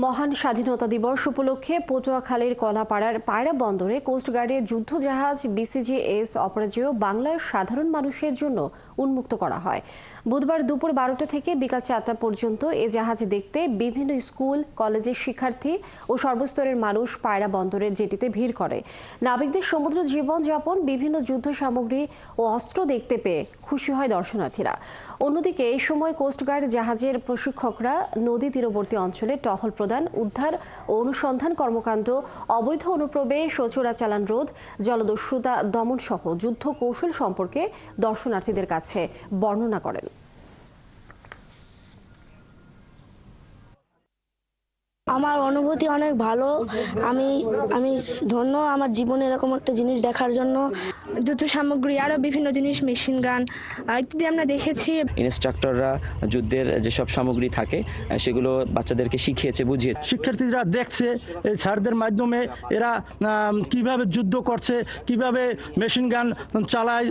মহান স্বাধীনতা দিবস উপলক্ষে পটুয়াখালীর কলাপাড়ার পায়রা বন্দরে কোস্টগার্ডের যুদ্ধজাহাজ বিসিজিএস অপরাজেয় বাংলার সাধারণ মানুষের জন্য উন্মুক্ত করা হয়। বুধবার দুপুর 12টা থেকে বিকাল 4টা পর্যন্ত এ জাহাজ দেখতে বিভিন্ন স্কুল কলেজের শিক্ষার্থী ও সর্বস্তরের মানুষ পায়রা বন্দরের জেটিতে ভিড় করে। নাবিকদের সমুদ্র জীবনযাপন, বিভিন্ন যুদ্ধ সামগ্রী ও অস্ত্র দেখতে পেয়ে খুশি হয় দর্শনার্থীরা। অন্যদিকে এই সময় কোস্টগার্ড জাহাজের প্রশিক্ষকরা নদী তীরবর্তী অঞ্চলে টহল প্রদান, উদ্ধার ও অনুসন্ধান কর্মকাণ্ড, অবৈধ অনুপ্রবেশ ও চোরাচালান রোধ, জলদস্যুতা দমন সহ যুদ্ধ কৌশল সম্পর্কে দর্শনার্থীদের কাছে বর্ণনা করেন। আমার অনুভূতি অনেক ভালো। আমি ধন্য আমার জীবনে এরকম একটা জিনিস দেখার জন্য। যুদ্ধ সামগ্রী আরও বিভিন্ন জিনিস, মেশিন গান ইত্যাদি আমরা দেখেছি। ইনস্ট্রাক্টররা যুদ্ধের যেসব সামগ্রী থাকে সেগুলো বাচ্চাদেরকে শিখিয়েছে, বুঝিয়ে। শিক্ষার্থীরা দেখছে এই স্যারদের মাধ্যমে এরা কিভাবে যুদ্ধ করছে, কিভাবে মেশিন গান চালায়।